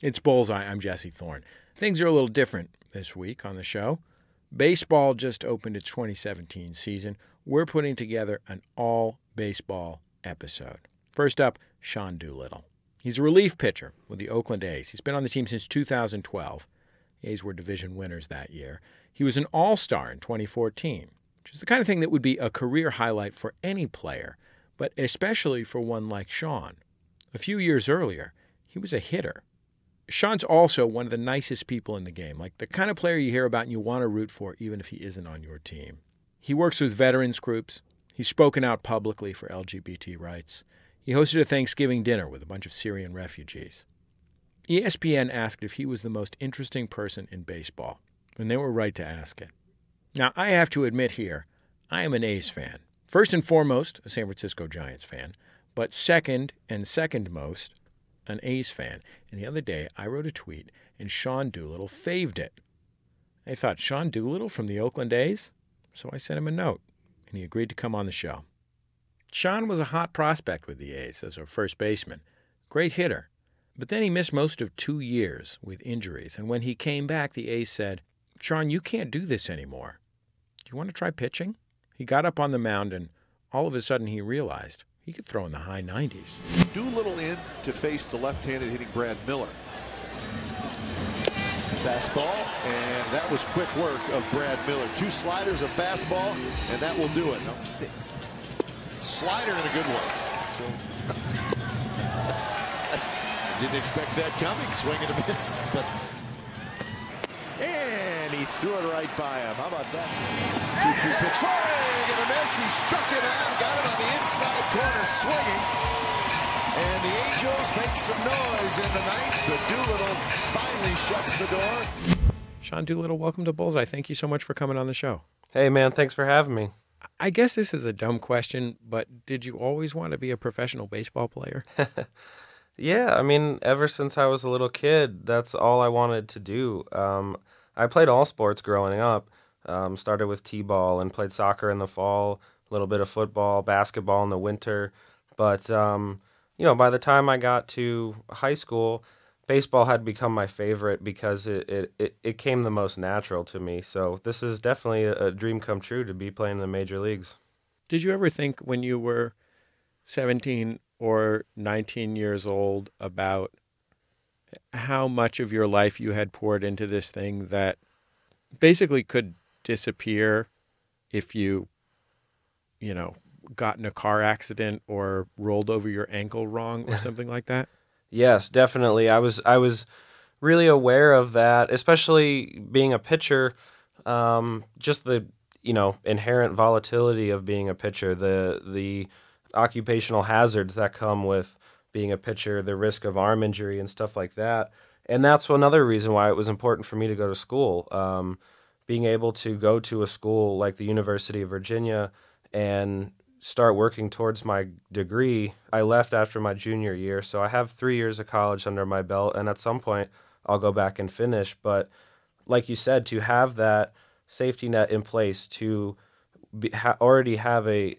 It's Bullseye. I'm Jesse Thorn. Things are a little different this week on the show. Baseball just opened its 2017 season. We're putting together an all-baseball episode. First up, Sean Doolittle. He's a relief pitcher with the Oakland A's. He's been on the team since 2012. The A's were division winners that year. He was an all-star in 2014, which is the kind of thing that would be a career highlight for any player, but especially for one like Sean. A few years earlier, he was a hitter. Sean's also one of the nicest people in the game, like the kind of player you hear about and you want to root for even if he isn't on your team. He works with veterans groups. He's spoken out publicly for LGBT rights. He hosted a Thanksgiving dinner with a bunch of Syrian refugees. ESPN asked if he was the most interesting person in baseball, and they were right to ask it. Now, I have to admit here, I am an A's fan. First and foremost, a San Francisco Giants fan, but second most, an A's fan. And the other day, I wrote a tweet, and Sean Doolittle faved it. I thought, Sean Doolittle from the Oakland A's? So I sent him a note, and he agreed to come on the show. Sean was a hot prospect with the A's as a first baseman. Great hitter. But then he missed most of 2 years with injuries. And when he came back, the A's said, Sean, you can't do this anymore. Do you want to try pitching? He got up on the mound, and all of a sudden he realized he could throw in the high 90s. Doolittle in to face the left-handed hitting Brad Miller. Fastball, and that was quick work of Brad Miller. 2 sliders, a fastball, and that will do it. Now 6. Slider and a good one. So didn't expect that coming. Swing and a miss, but and he threw it right by him. How about that? 2-2 pitch. Swing and a miss. He struck him out. Got it on the inside corner, swinging. And the Angels make some noise in the ninth, but Doolittle finally shuts the door. Sean Doolittle, welcome to Bullseye. Thank you so much for coming on the show. Hey, man, thanks for having me. I guess this is a dumb question, but did you always want to be a professional baseball player? Yeah, I mean, ever since I was a little kid, that's all I wanted to do. I played all sports growing up. Started with t-ball and played soccer in the fall, a little bit of football, basketball in the winter. But, by the time I got to high school, baseball had become my favorite because it came the most natural to me. So this is definitely a dream come true to be playing in the major leagues. Did you ever think when you were 17 or 19 years old about how much of your life you had poured into this thing that basically could disappear if you got in a car accident or rolled over your ankle wrong or something like that? Yes, definitely. I was really aware of that, especially being a pitcher. Just the inherent volatility of being a pitcher, the occupational hazards that come with being a pitcher, the risk of arm injury and stuff like that. And that's another reason why it was important for me to go to school. Being able to go to a school like the University of Virginia and start working towards my degree. I left after my junior year, so I have 3 years of college under my belt, and at some point I'll go back and finish. But like you said, to have that safety net in place, to already have a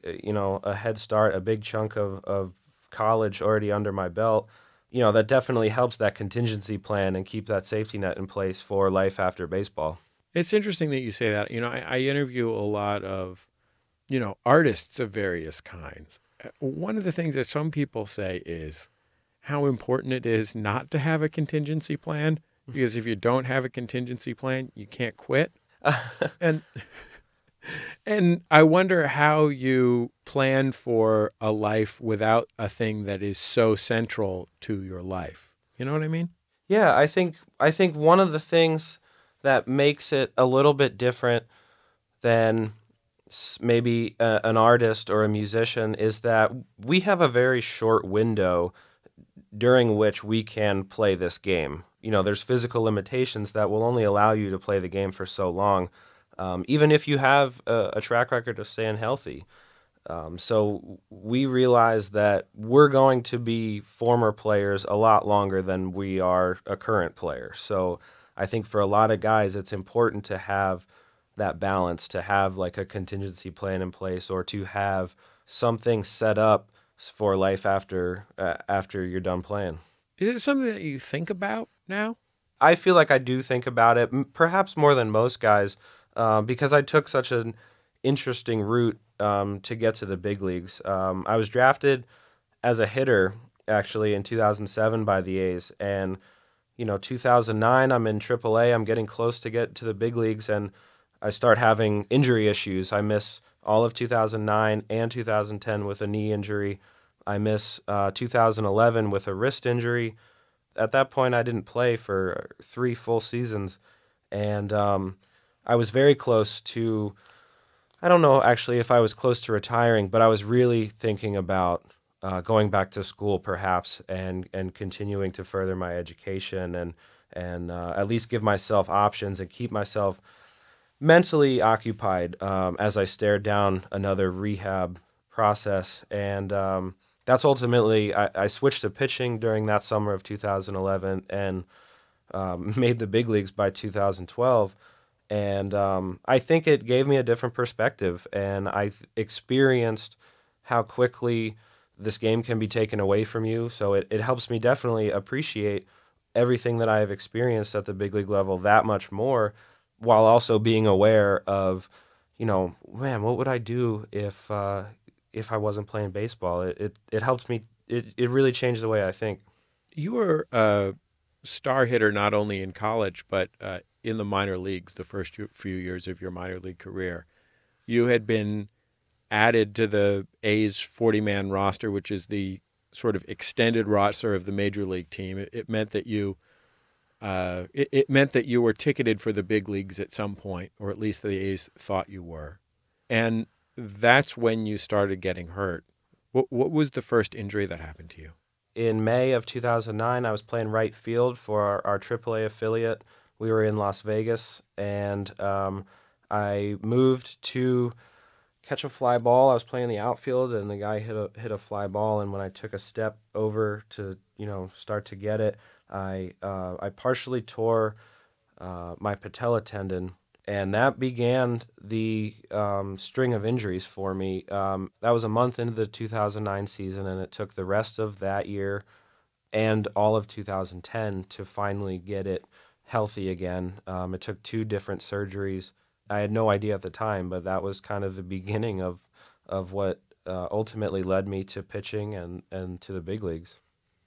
head start, a big chunk of college already under my belt, that definitely helps that contingency plan and keep that safety net in place for life after baseball. It's interesting that you say that. I interview a lot of, artists of various kinds. One of the things that some people say is how important it is not to have a contingency plan, because if you don't have a contingency plan, you can't quit. And I wonder how you plan for a life without a thing that is so central to your life. You know what I mean? Yeah, I think one of the things that makes it a little bit different than maybe an artist or a musician is that we have a very short window during which we can play this game. There's physical limitations that will only allow you to play the game for so long. Even if you have a track record of staying healthy. So we realize that we're going to be former players a lot longer than we are a current player. So I think for a lot of guys, it's important to have that balance, to have like a contingency plan in place or to have something set up for life after you're done playing. Is it something that you think about now? I feel like I do think about it, perhaps more than most guys, because I took such an interesting route to get to the big leagues. I was drafted as a hitter actually in 2007 by the A's, and 2009 I'm in AAA. I'm getting close to get to the big leagues, and I start having injury issues. I miss all of 2009 and 2010 with a knee injury. I miss 2011 with a wrist injury. At that point, I didn't play for 3 full seasons, and I was very close to. I don't know actually if I was close to retiring, but I was really thinking about going back to school, perhaps, and continuing to further my education and at least give myself options and keep myself mentally occupied as I stared down another rehab process. And that's ultimately, I switched to pitching during that summer of 2011 and made the big leagues by 2012. And I think it gave me a different perspective, and I experienced how quickly this game can be taken away from you. So it helps me definitely appreciate everything that I have experienced at the big league level that much more, while also being aware of, man, what would I do if I wasn't playing baseball? It helped me. It really changed the way I think. You were a star hitter not only in college, but in the minor leagues the first few years of your minor league career. You had been added to the A's 40-man roster, which is the sort of extended roster of the major league team. It meant that you it meant that you were ticketed for the big leagues at some point, or at least the A's thought you were. And that's when you started getting hurt. What was the first injury that happened to you? In May of 2009, I was playing right field for our AAA affiliate. We were in Las Vegas, and I moved to catch a fly ball. I was playing the outfield, and the guy hit a fly ball. And when I took a step over to start to get it, I partially tore my patella tendon, and that began the string of injuries for me. That was a month into the 2009 season, and it took the rest of that year and all of 2010 to finally get it healthy again. It took 2 different surgeries. I had no idea at the time, but that was kind of the beginning of what ultimately led me to pitching and to the big leagues.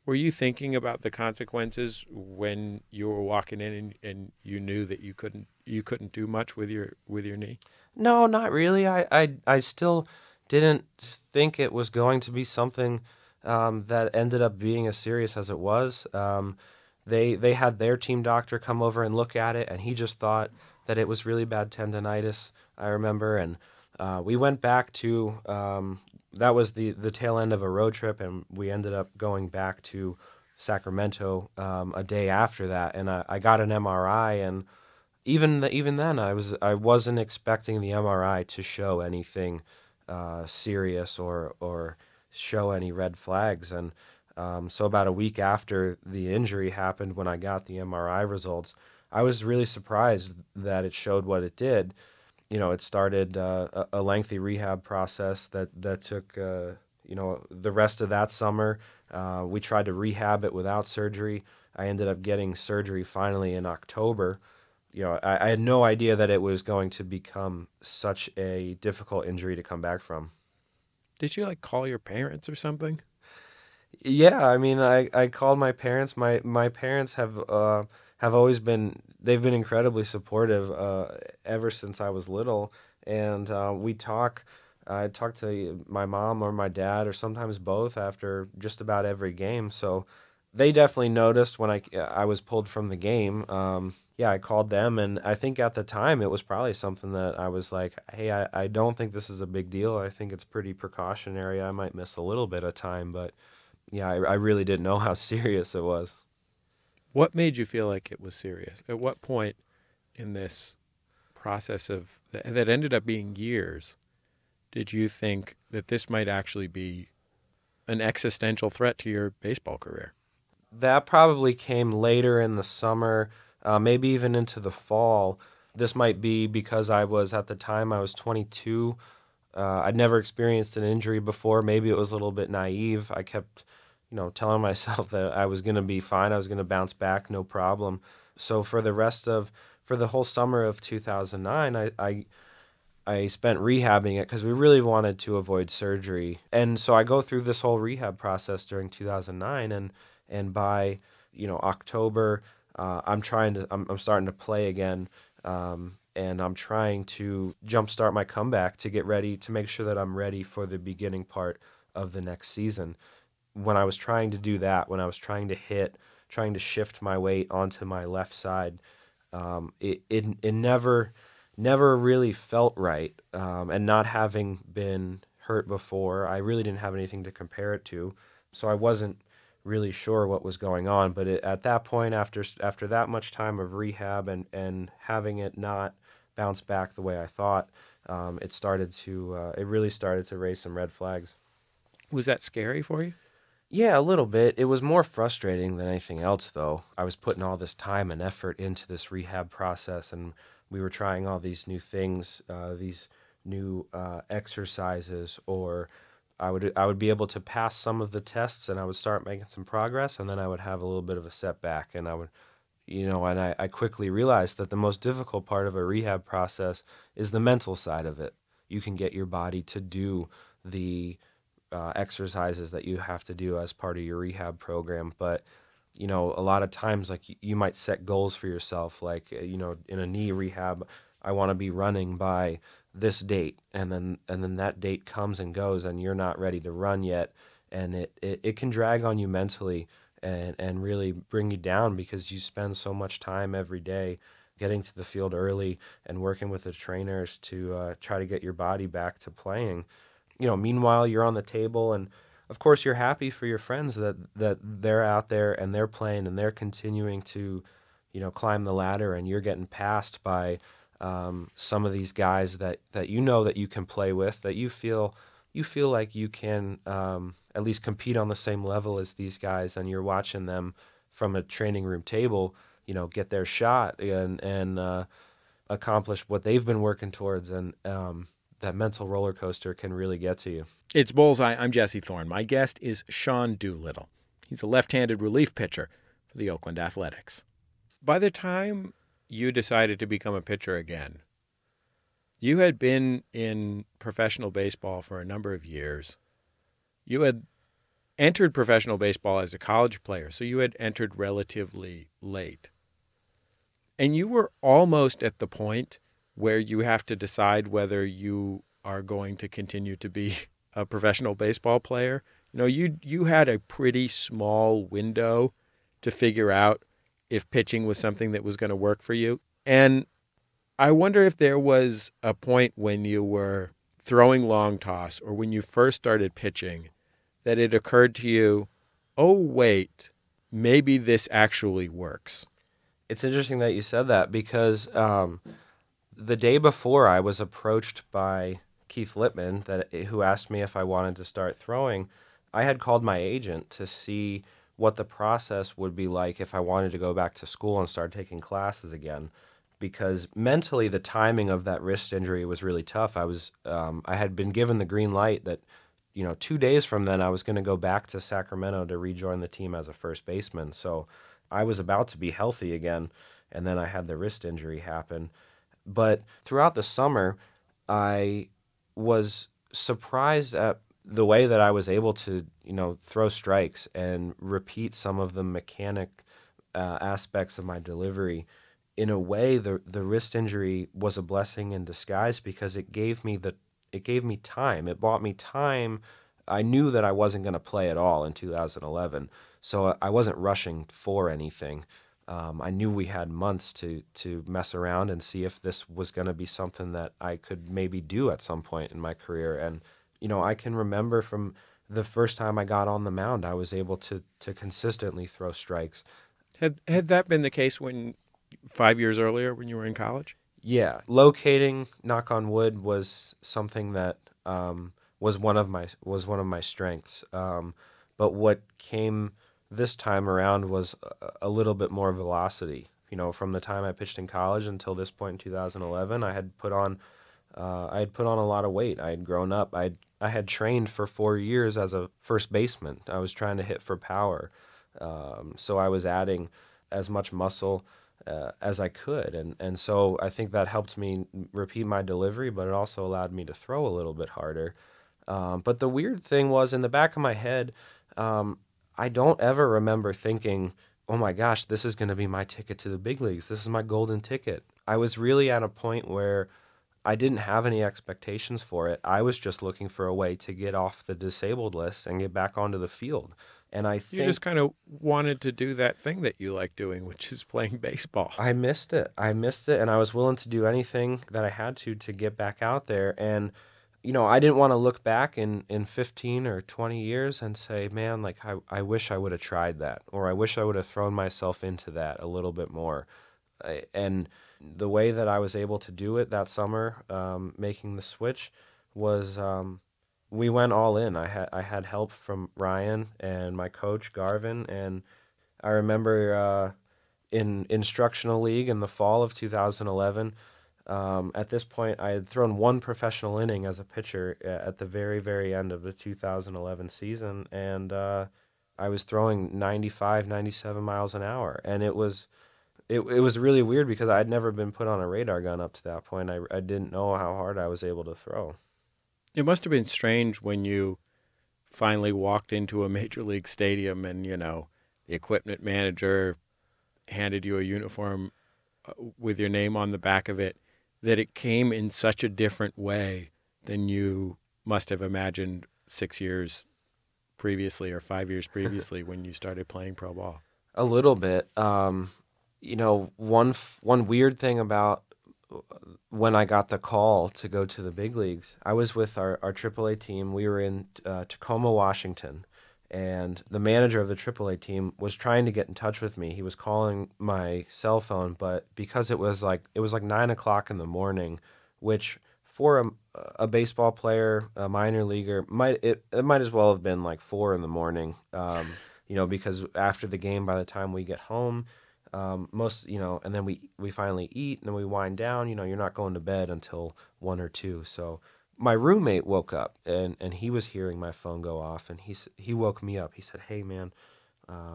Were you thinking about the consequences when you were walking in and you knew that you couldn't do much with your knee? No, not really. I still didn't think it was going to be something that ended up being as serious as it was. They had their team doctor come over and look at it, and he just thought that it was really bad tendonitis, I remember. And we went back to, that was the tail end of a road trip, and we ended up going back to Sacramento a day after that. And I got an MRI, and even then, I wasn't expecting the MRI to show anything serious or show any red flags. And so about a week after the injury happened, when I got the MRI results, I was really surprised that it showed what it did. It started a lengthy rehab process that took the rest of that summer. We tried to rehab it without surgery. I ended up getting surgery finally in October. I had no idea that it was going to become such a difficult injury to come back from. Did you call your parents or something? Yeah, I mean, I called my parents. My parents have always been, they've been incredibly supportive ever since I was little, and I talk to my mom or my dad or sometimes both after just about every game. So they definitely noticed when I was pulled from the game. Yeah, I called them, and I think at the time it was probably something that I was like, hey, I don't think this is a big deal. I think it's pretty precautionary. I might miss a little bit of time, but yeah, I really didn't know how serious it was. What made you feel like it was serious? At what point in this process that ended up being years, did you think that this might actually be an existential threat to your baseball career? That probably came later in the summer, maybe even into the fall. This might be because at the time I was 22. I'd never experienced an injury before. Maybe it was a little bit naive. I kept telling myself that I was going to be fine. I was going to bounce back, no problem. So for the whole summer of 2009, I spent rehabbing it because we really wanted to avoid surgery. And so I go through this whole rehab process during 2009, and by October, I'm starting to play again, and I'm trying to jumpstart my comeback to get ready to make sure that I'm ready for the beginning part of the next season. When I was trying to do that, when I was trying to shift my weight onto my left side, it never really felt right. And not having been hurt before, I really didn't have anything to compare it to, so I wasn't really sure what was going on. But at that point, after that much time of rehab and having it not bounce back the way I thought, it really started to raise some red flags. Was that scary for you? Yeah, a little bit. It was more frustrating than anything else, though. I was putting all this time and effort into this rehab process, and we were trying all these new things, these new exercises, or I would be able to pass some of the tests, and I would start making some progress, and then I would have a little bit of a setback, and I quickly realized that the most difficult part of a rehab process is the mental side of it. You can get your body to do the exercises that you have to do as part of your rehab program, but a lot of times, like, you might set goals for yourself, like in a knee rehab, I want to be running by this date, and then that date comes and goes, and you're not ready to run yet, and it can drag on you mentally and really bring you down, because you spend so much time every day getting to the field early and working with the trainers to try to get your body back to playing. Meanwhile, you're on the table, and of course you're happy for your friends that they're out there and they're playing and they're continuing to, climb the ladder, and you're getting passed by some of these guys that that you can play with, that you feel like you can at least compete on the same level as these guys, and you're watching them from a training room table, get their shot and accomplish what they've been working towards, and that mental roller coaster can really get to you. It's Bullseye. I'm Jesse Thorn. My guest is Sean Doolittle. He's a left-handed relief pitcher for the Oakland Athletics. By the time you decided to become a pitcher again, you had been in professional baseball for a number of years. You had entered professional baseball as a college player, so you had entered relatively late. And you were almost at the point where you have to decide whether you are going to continue to be a professional baseball player. You had a pretty small window to figure out if pitching was something that was going to work for you. And I wonder if there was a point when you were throwing long toss, or when you first started pitching, that it occurred to you, oh, wait, maybe this actually works. It's interesting that you said that, because the day before, I was approached by Keith Lippman, who asked me if I wanted to start throwing. I had called my agent to see what the process would be like if I wanted to go back to school and start taking classes again, because mentally the timing of that wrist injury was really tough. I had been given the green light that 2 days from then I was going to go back to Sacramento to rejoin the team as a first baseman. So I was about to be healthy again, and then I had the wrist injury happen. But throughout the summer, I was surprised at the way that I was able to, throw strikes and repeat some of the mechanic aspects of my delivery. In a way, the wrist injury was a blessing in disguise, because it gave me time. It bought me time. I knew that I wasn't going to play at all in 2011, so I wasn't rushing for anything. I knew we had months to mess around and see if this was going to be something that I could maybe do at some point in my career. And, I can remember from the first time I got on the mound, I was able to consistently throw strikes. Had that been the case 5 years earlier when you were in college? Yeah. Locating, knock on wood, was something that was one of my strengths. But what came this time around was a little bit more velocity. From the time I pitched in college until this point in 2011, I had put on I had put on a lot of weight. I had grown up. I had trained for 4 years as a first baseman. I was trying to hit for power. So I was adding as much muscle as I could. And so I think that helped me repeat my delivery, but it also allowed me to throw a little bit harder. But the weird thing was, in the back of my head, I don't ever remember thinking, oh my gosh, this is going to be my ticket to the big leagues. This is my golden ticket. I was really at a point where I didn't have any expectations for it. I was just looking for a way to get off the disabled list and get back onto the field. And I think You just kind of wanted to do that thing that you like doing, which is playing baseball. I missed it. I missed it, and I was willing to do anything that I had to get back out there. And I didn't want to look back in 15 or 20 years and say, man, like I wish I would have tried that, or I wish I would have thrown myself into that a little bit more. And the way that I was able to do it that summer, making the switch, was we went all in. I had help from Ryan and my coach Garvin, and I remember in instructional league in the fall of 2011. At this point, I had thrown one professional inning as a pitcher at the very, very end of the 2011 season, and I was throwing 95, 97 miles an hour, and it was really weird because I'd never been put on a radar gun up to that point. I didn't know how hard I was able to throw. It must have been strange when you finally walked into a major league stadium and, the equipment manager handed you a uniform with your name on the back of it, that it came in such a different way than you must have imagined 6 years previously or 5 years previously when you started playing pro ball. A little bit. One weird thing about when I got the call to go to the big leagues, I was with our AAA team. We were in Tacoma, Washington, and the manager of the AAA team was trying to get in touch with me. He was calling my cell phone, but because it was like 9 o'clock in the morning, which for a baseball player, a minor leaguer, it might as well have been like 4 in the morning. Because after the game, by the time we get home, and then we finally eat and then we wind down, you're not going to bed until 1 or 2. So my roommate woke up and he was hearing my phone go off, and he woke me up. He said, "Hey man,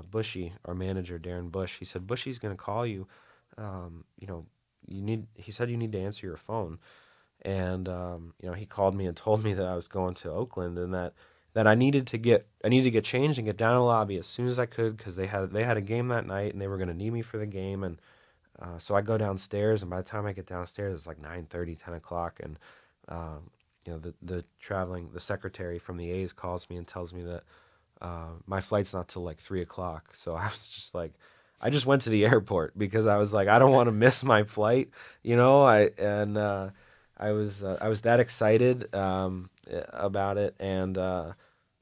Bushy, our manager, Darren Bush," he said, "Bushy's going to call you. He said you need to answer your phone." And, he called me and told me that I was going to Oakland and that I needed to get changed and get down to the lobby as soon as I could, because they had a game that night and they were going to need me for the game. And so I go downstairs, and by the time I get downstairs, it's like 9:30, 10 o'clock, and the secretary from the A's calls me and tells me that my flight's not till like 3 o'clock. So I was just like, I just went to the airport because I was like, I don't want to miss my flight, I was that excited about it, and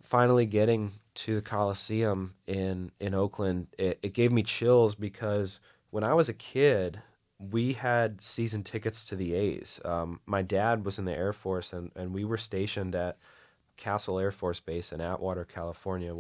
finally getting to the Coliseum in Oakland, it gave me chills because when I was a kid, we had season tickets to the A's. My dad was in the Air Force, and we were stationed at Castle Air Force Base in Atwater, California,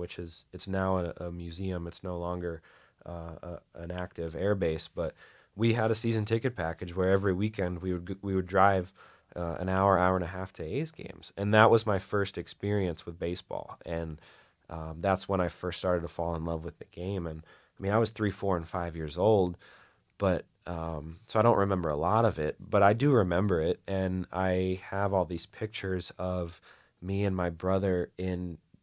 it's now a museum. It's no longer an active air base, but we had a season ticket package where every weekend we would drive an hour and a half to A's games, and that was my first experience with baseball, and that's when I first started to fall in love with the game. And I mean, I was 3, 4, and 5 years old, but so I don't remember a lot of it, but I do remember it, and I have all these pictures of me and my brother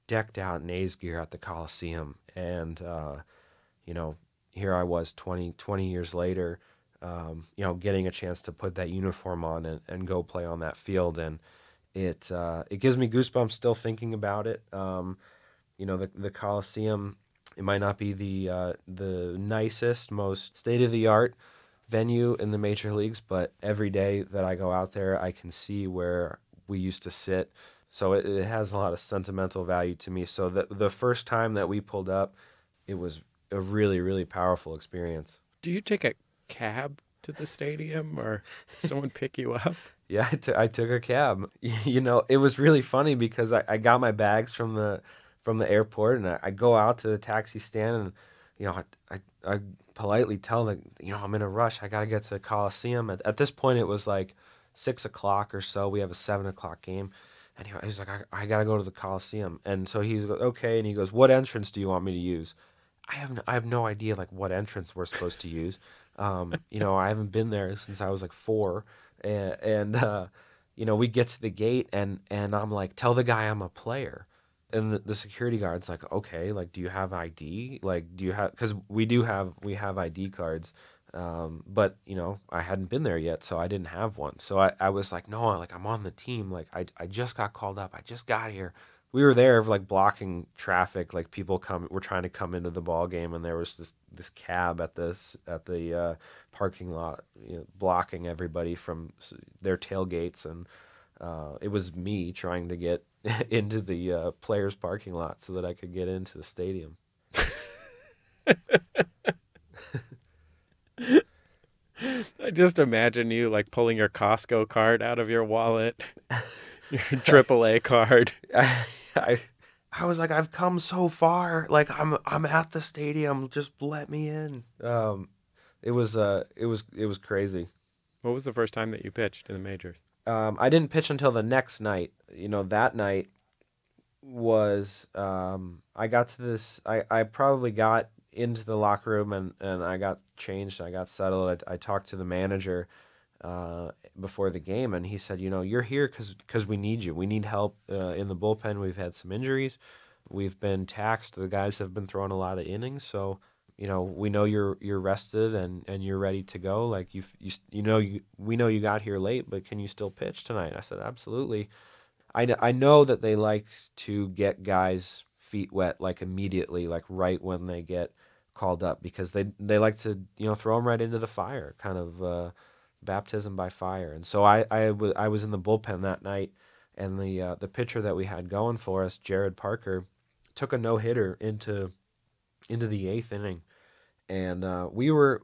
decked out in A's gear at the Coliseum, and here I was 20 years later, getting a chance to put that uniform on and go play on that field. And it gives me goosebumps still thinking about it. The Coliseum, it might not be the nicest, most state-of-the-art venue in the major leagues, but every day that I go out there, I can see where we used to sit. So it has a lot of sentimental value to me. So the first time that we pulled up, it was a really, really powerful experience. Do you take a cab to the stadium, or someone pick you up? Yeah, I took a cab. It was really funny because I got my bags from the airport, and I go out to the taxi stand, and I politely tell them, I'm in a rush. I got to get to the Coliseum. At this point, it was like 6 o'clock or so. We have a 7 o'clock game. And he's like, I got to go to the Coliseum. And so he's like, okay. And he goes, what entrance do you want me to use? I have no idea like what entrance we're supposed to use. I haven't been there since I was like 4. And we get to the gate and I'm like, tell the guy I'm a player. And the security guard's like, okay, like, do you have ID? Like, do you have, because we have ID cards. But I hadn't been there yet, so I didn't have one. So I was like, no, like I'm on the team. Like I just got called up. I just got here. We were there like blocking traffic. Like people were trying to come into the ball game, and there was this cab at the parking lot, blocking everybody from their tailgates. And it was me trying to get into the players' parking lot so that I could get into the stadium. I just imagine you like pulling your Costco card out of your wallet, your AAA card. I was like, I've come so far. Like I'm at the stadium. Just let me in. It was crazy. What was the first time that you pitched in the majors? I didn't pitch until the next night. That night was I got to this. I probably got into the locker room and I got changed. I got settled. I talked to the manager before the game, and he said, you're here because we need you. We need help in the bullpen. We've had some injuries. We've been taxed. The guys have been throwing a lot of innings, so we know you're rested and you're ready to go. Like we know you got here late, but can you still pitch tonight? I said, absolutely. I know that they like to get guys' feet wet like immediately, like right when they get called up, because they like to throw them right into the fire, kind of baptism by fire. And so I was in the bullpen that night, and the pitcher that we had going for us, Jared Parker, took a no-hitter into the 8th inning, and we were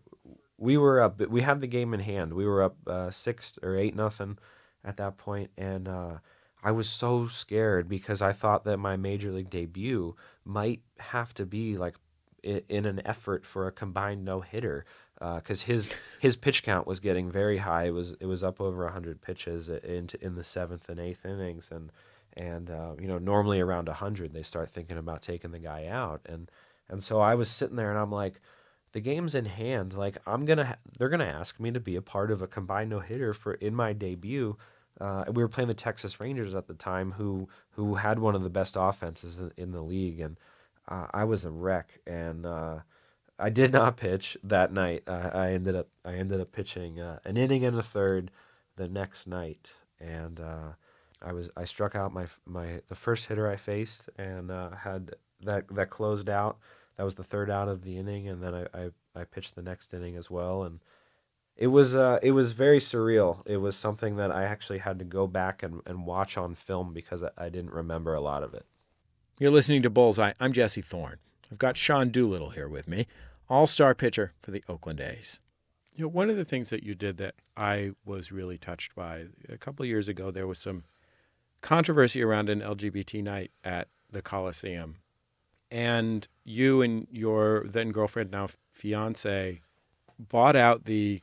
up. We had the game in hand. We were up 6 or 8-0 at that point, and I was so scared because I thought that my major league debut might have to be like in an effort for a combined no-hitter, because his pitch count was getting very high. It was up over 100 pitches in the 7th and 8th innings, and normally around 100 they start thinking about taking the guy out, and so I was sitting there and I'm like, the game's in hand. Like they're gonna ask me to be a part of a combined no-hitter in my debut. We were playing the Texas Rangers at the time, who had one of the best offenses in the league, and I was a wreck, and I did not pitch that night. I ended up pitching an inning and a third the next night, and I struck out the first hitter I faced, and had that closed out. That was the third out of the inning, and then I pitched the next inning as well, and it was very surreal. It was something that I actually had to go back and watch on film because I didn't remember a lot of it. You're listening to Bullseye. I'm Jesse Thorn. I've got Sean Doolittle here with me, all-star pitcher for the Oakland A's. One of the things that you did that I was really touched by, a couple of years ago, there was some controversy around an LGBT night at the Coliseum. And you and your then girlfriend, now fiance, bought out the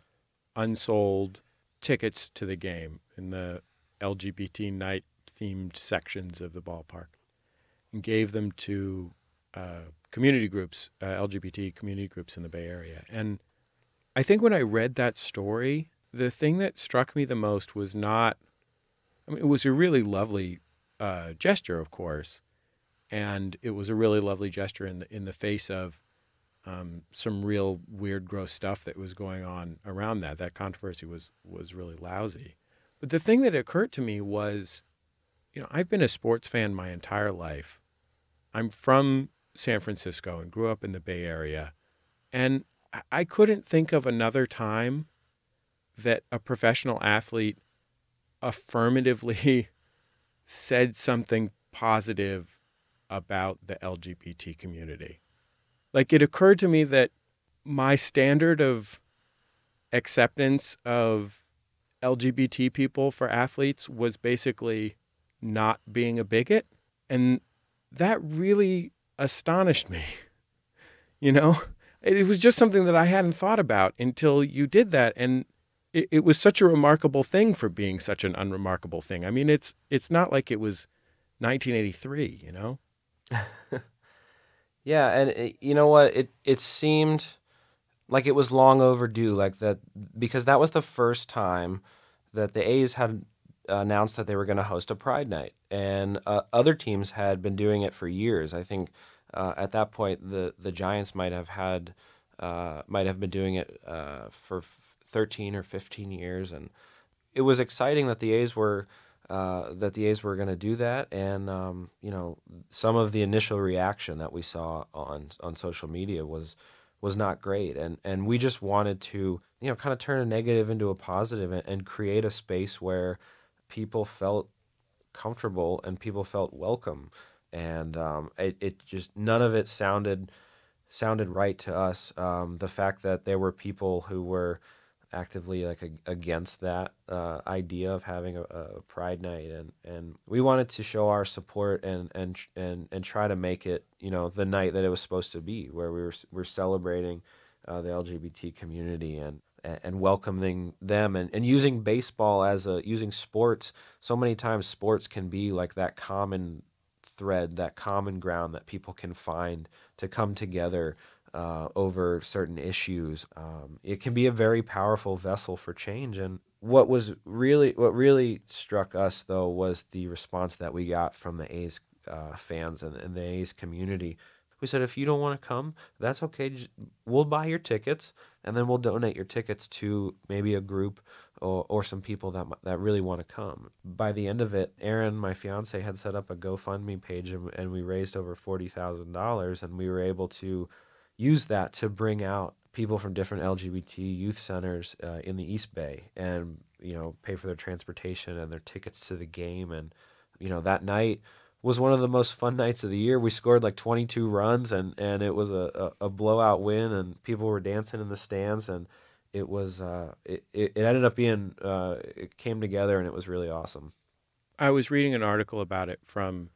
unsold tickets to the game in the LGBT night themed sections of the ballpark and gave them to community groups, LGBT community groups in the Bay Area. And I think when I read that story, the thing that struck me the most was not, it was a really lovely gesture, of course, and it was a really lovely gesture in the face of some real weird, gross stuff that was going on around that. That controversy was really lousy. But the thing that occurred to me was, I've been a sports fan my entire life. I'm from San Francisco and grew up in the Bay Area. And I couldn't think of another time that a professional athlete affirmatively said something positive about the LGBT community. Like, it occurred to me that my standard of acceptance of LGBT people for athletes was basically not being a bigot. And that really astonished me. It was just something that I hadn't thought about until you did that. And it was such a remarkable thing for being such an unremarkable thing. I mean, it's not like it was 1983, you know? Yeah, and you know what? It seemed like it was long overdue, like that, because that was the first time that the A's had announced that they were going to host a Pride Night, and other teams had been doing it for years. I think at that point the Giants might have been doing it for 13 or 15 years, and it was exciting that the A's were going to do that, and you know, some of the initial reaction that we saw on social media was not great, and we just wanted to, you know, kind of turn a negative into a positive, and create a space where people felt comfortable and people felt welcome, and it just, none of it sounded right to us. The fact that there were people who were actively like against that idea of having a Pride Night, and we wanted to show our support and try to make it, you know, the night that it was supposed to be, where we're celebrating the LGBT community and welcoming them, and using baseball as using sports. So many times sports can be like that common thread, that common ground that people can find to come together over certain issues. It can be a very powerful vessel for change. And what really struck us, though, was the response that we got from the A's fans and the A's community. We said, if you don't want to come, that's okay. We'll buy your tickets, and then we'll donate your tickets to maybe a group or some people that really want to come. By the end of it, Erin, my fiance, had set up a GoFundMe page, and we raised over $40,000, and we were able to use that to bring out people from different LGBT youth centers in the East Bay, and, you know, pay for their transportation and their tickets to the game. And, you know, that night was one of the most fun nights of the year. We scored like 22 runs, and it was a blowout win, and people were dancing in the stands, and it was it ended up being it came together, and it was really awesome. I was reading an article about it from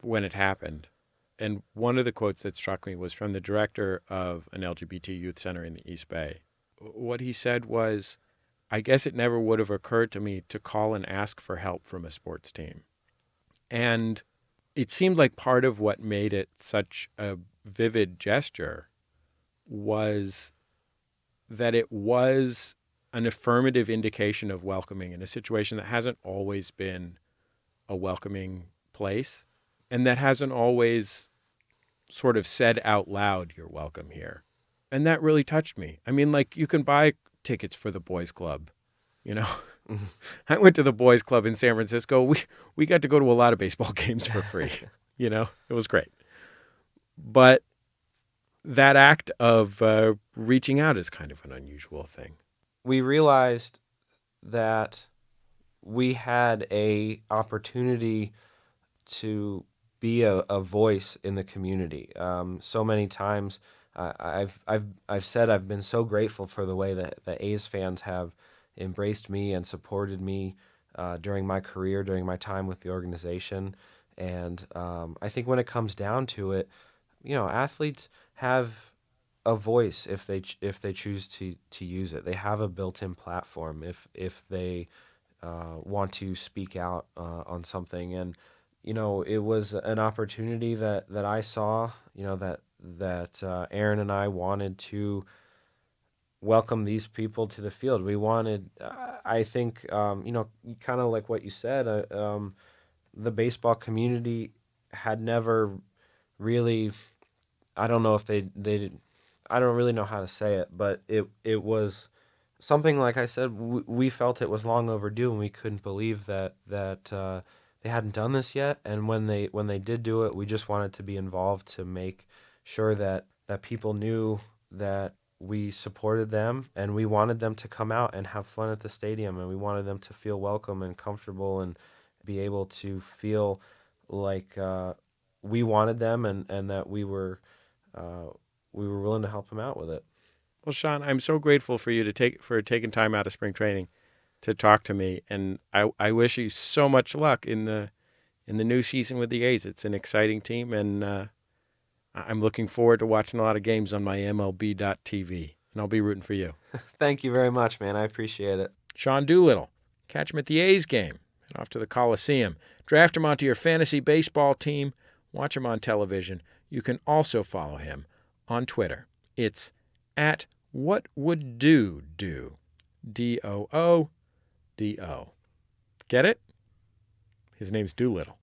when it happened, and one of the quotes that struck me was from the director of an LGBT youth center in the East Bay. What he said was, "I guess it never would have occurred to me to call and ask for help from a sports team." And it seemed like part of what made it such a vivid gesture was that it was an affirmative indication of welcoming in a situation that hasn't always been a welcoming place, and that hasn't always sort of said out loud, "You're welcome here." And that really touched me. I mean, like, you can buy tickets for the boys club, you know. I went to the boys club in San Francisco. We got to go to a lot of baseball games for free. You know, it was great. But that act of reaching out is kind of an unusual thing. We realized that we had a opportunity to be a voice in the community. So many times, I've said I've been so grateful for the way that the A's fans have embraced me and supported me during my career, during my time with the organization. And I think when it comes down to it, you know, athletes have a voice if they choose to use it. They have a built-in platform if they want to speak out on something. And, you know, it was an opportunity that I saw, you know, that Erin and I wanted to welcome these people to the field. We wanted, I think, you know, kind of like what you said, the baseball community had never really, I don't know if they I don't really know how to say it, but it was something, like I said, we felt it was long overdue, and we couldn't believe that they hadn't done this yet. And when they did do it, we just wanted to be involved to make sure that people knew that we supported them, and we wanted them to come out and have fun at the stadium, and we wanted them to feel welcome and comfortable and be able to feel like we wanted them, and that we were willing to help them out with it. Well, Sean, I'm so grateful for you for taking time out of spring training to talk to me, and I wish you so much luck in the new season with the A's. It's an exciting team, and I'm looking forward to watching a lot of games on my MLB.TV, and I'll be rooting for you. Thank you very much, man. I appreciate it. Sean Doolittle. Catch him at the A's game. Head off to the Coliseum. Draft him onto your fantasy baseball team. Watch him on television. You can also follow him on Twitter. It's at WhatWouldDo do. DOODO. Get it? His name's Doolittle.